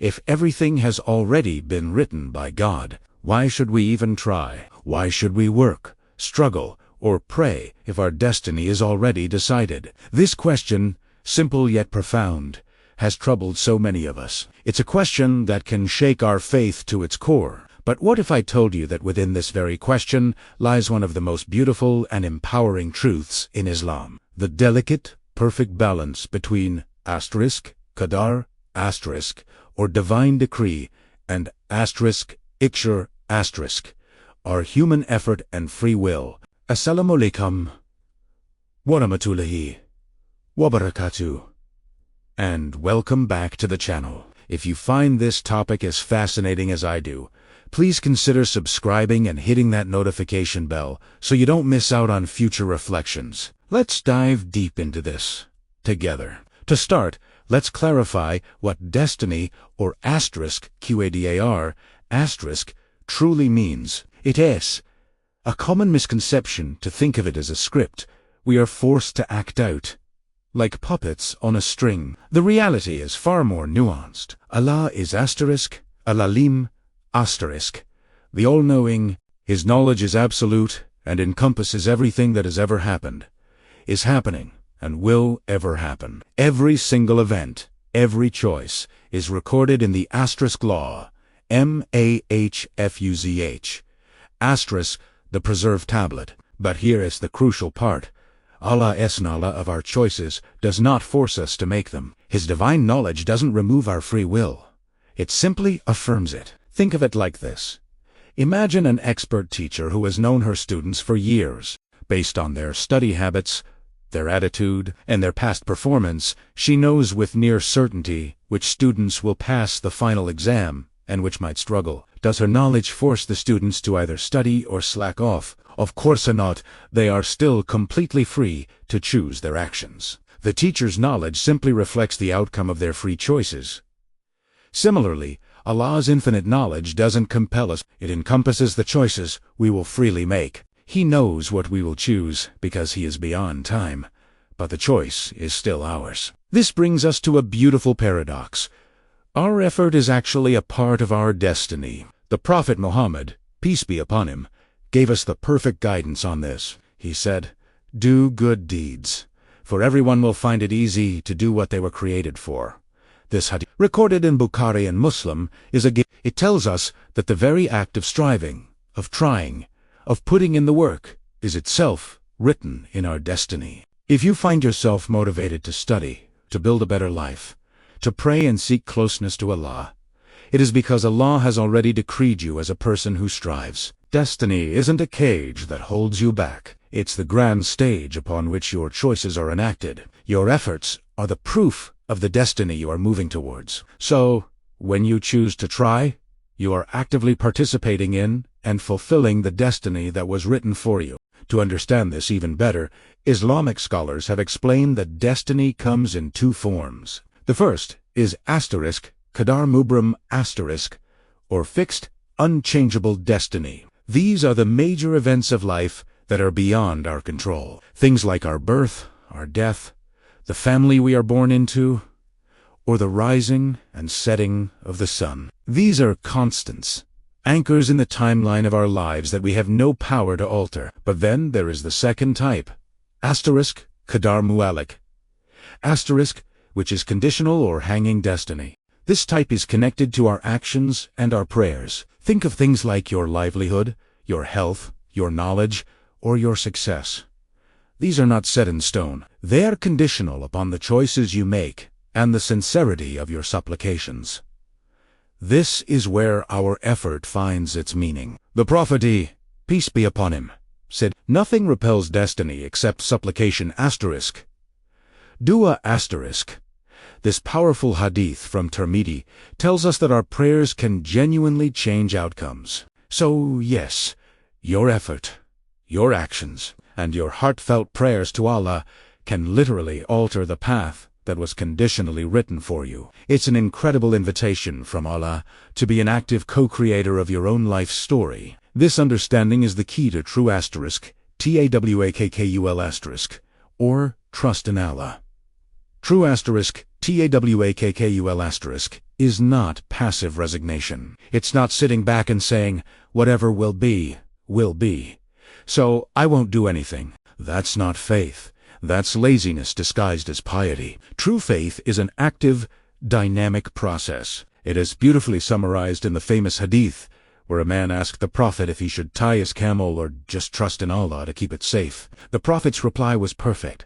If everything has already been written by God, why should we even try? Why should we work, struggle, or pray if our destiny is already decided? This question, simple yet profound, has troubled so many of us. It's a question that can shake our faith to its core. But what if I told you that within this very question lies one of the most beautiful and empowering truths in Islam? The delicate, perfect balance between Qadar, or divine decree, and Ikhtiar, our human effort and free will. Assalamu alaikum wa rahmatullahi wa barakatuh. And welcome back to the channel. If you find this topic as fascinating as I do, please consider subscribing and hitting that notification bell so you don't miss out on future reflections. Let's dive deep into this together. To start, let's clarify what destiny or Qadar truly means. It is a common misconception to think of it as a script we are forced to act out, like puppets on a string. The reality is far more nuanced. Allah is Al-Alim, the all-knowing. His knowledge is absolute and encompasses everything that has ever happened, is happening, and will ever happen. Every single event, every choice, is recorded in the law, Mahfuz, the preserved tablet. But here is the crucial part. Allah's knowledge of our choices does not force us to make them. His divine knowledge doesn't remove our free will. It simply affirms it. Think of it like this. Imagine an expert teacher who has known her students for years. Based on their study habits, their attitude, and their past performance, she knows with near certainty which students will pass the final exam and which might struggle. Does her knowledge force the students to either study or slack off? Of course not. They are still completely free to choose their actions. The teacher's knowledge simply reflects the outcome of their free choices. Similarly, Allah's infinite knowledge doesn't compel us. It encompasses the choices we will freely make. He knows what we will choose because He is beyond time, but the choice is still ours. This brings us to a beautiful paradox. Our effort is actually a part of our destiny. The Prophet Muhammad, peace be upon him, gave us the perfect guidance on this. He said, "Do good deeds, for everyone will find it easy to do what they were created for." This hadith, recorded in Bukhari and Muslim, is a gift. It tells us that the very act of striving, of trying, of putting in the work, is itself written in our destiny. If you find yourself motivated to study, to build a better life, to pray and seek closeness to Allah, it is because Allah has already decreed you as a person who strives. Destiny isn't a cage that holds you back. It's the grand stage upon which your choices are enacted. Your efforts are the proof of the destiny you are moving towards. So, when you choose to try, you are actively participating in and fulfilling the destiny that was written for you. To understand this even better, Islamic scholars have explained that destiny comes in two forms. The first is Qadar Mubram or fixed, unchangeable destiny. These are the major events of life that are beyond our control. Things like our birth, our death, the family we are born into, or the rising and setting of the sun. These are constants, anchors in the timeline of our lives that we have no power to alter. But then there is the second type, Qadar Mu'allaq, which is conditional or hanging destiny. This type is connected to our actions and our prayers. Think of things like your livelihood, your health, your knowledge, or your success. These are not set in stone. They are conditional upon the choices you make and the sincerity of your supplications. This is where our effort finds its meaning. The Prophet, peace be upon him, said, "Nothing repels destiny except supplication Dawah This powerful hadith from Tirmidhi tells us that our prayers can genuinely change outcomes. So yes, your effort, your actions, and your heartfelt prayers to Allah can literally alter the path that was conditionally written for you. It's an incredible invitation from Allah to be an active co-creator of your own life story. This understanding is the key to true Tawakkul, or trust in Allah. True Tawakkul is not passive resignation. It's not sitting back and saying, whatever will be, so I won't do anything. That's not faith. That's laziness disguised as piety. True faith is an active, dynamic process. It is beautifully summarized in the famous hadith, where a man asked the Prophet if he should tie his camel or just trust in Allah to keep it safe. The Prophet's reply was perfect.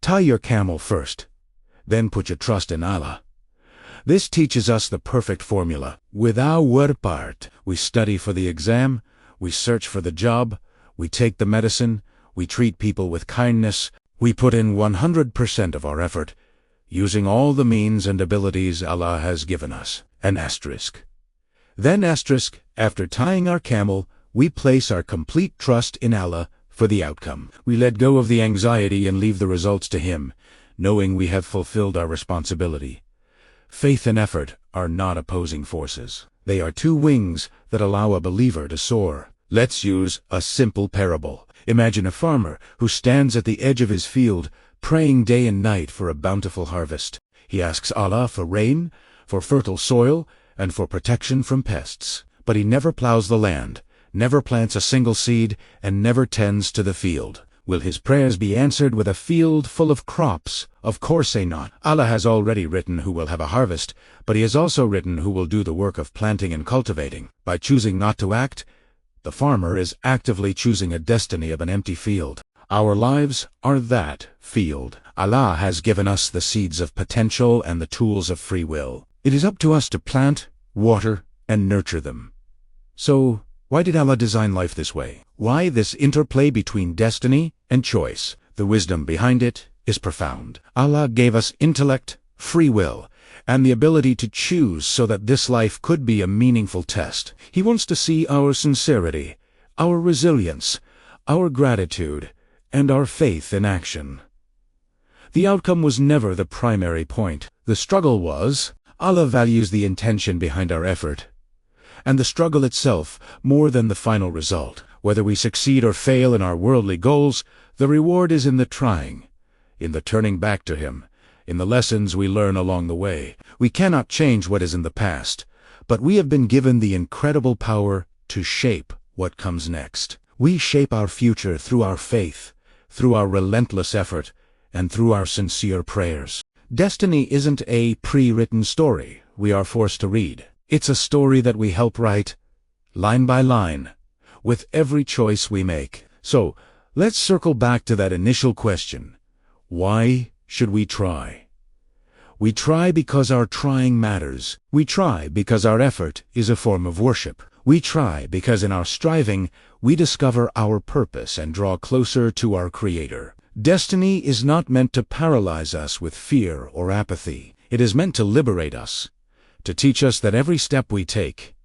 Tie your camel first, then put your trust in Allah. This teaches us the perfect formula. With our part, we study for the exam, we search for the job, we take the medicine, we treat people with kindness, we put in 100% of our effort, using all the means and abilities Allah has given us. An asterisk. Then asterisk, after tying our camel, we place our complete trust in Allah for the outcome. We let go of the anxiety and leave the results to Him, knowing we have fulfilled our responsibility. Faith and effort are not opposing forces. They are two wings that allow a believer to soar. Let's use a simple parable. Imagine a farmer who stands at the edge of his field, praying day and night for a bountiful harvest. He asks Allah for rain, for fertile soil, and for protection from pests. But he never plows the land, never plants a single seed, and never tends to the field. Will his prayers be answered with a field full of crops? Of course not. Allah has already written who will have a harvest, but He has also written who will do the work of planting and cultivating. By choosing not to act, the farmer is actively choosing a destiny of an empty field. Our lives are that field. Allah has given us the seeds of potential and the tools of free will. It is up to us to plant, water, and nurture them. So, why did Allah design life this way? Why this interplay between destiny and choice? The wisdom behind it is profound. Allah gave us intellect, free will, and the ability to choose so that this life could be a meaningful test. He wants to see our sincerity, our resilience, our gratitude, and our faith in action. The outcome was never the primary point. The struggle was. Allah values the intention behind our effort, and the struggle itself more than the final result. Whether we succeed or fail in our worldly goals, the reward is in the trying, in the turning back to Him, in the lessons we learn along the way. We cannot change what is in the past, but we have been given the incredible power to shape what comes next. We shape our future through our faith, through our relentless effort, and through our sincere prayers. Destiny isn't a pre-written story we are forced to read. It's a story that we help write, line by line, with every choice we make. So, let's circle back to that initial question. Why should we try? We try because our trying matters. We try because our effort is a form of worship. We try because in our striving, we discover our purpose and draw closer to our Creator. Destiny is not meant to paralyze us with fear or apathy. It is meant to liberate us, to teach us that every step we take,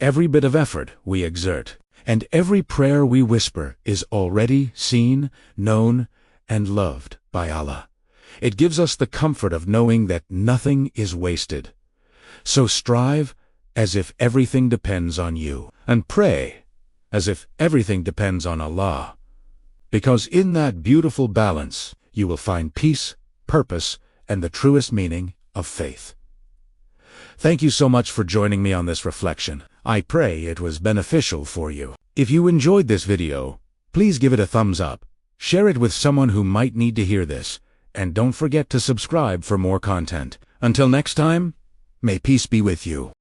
every bit of effort we exert, and every prayer we whisper is already seen, known, and loved by Allah. It gives us the comfort of knowing that nothing is wasted. So strive as if everything depends on you, and pray as if everything depends on Allah. Because in that beautiful balance, you will find peace, purpose, and the truest meaning of faith. Thank you so much for joining me on this reflection. I pray it was beneficial for you. If you enjoyed this video, please give it a thumbs up, share it with someone who might need to hear this, and don't forget to subscribe for more content. Until next time, may peace be with you.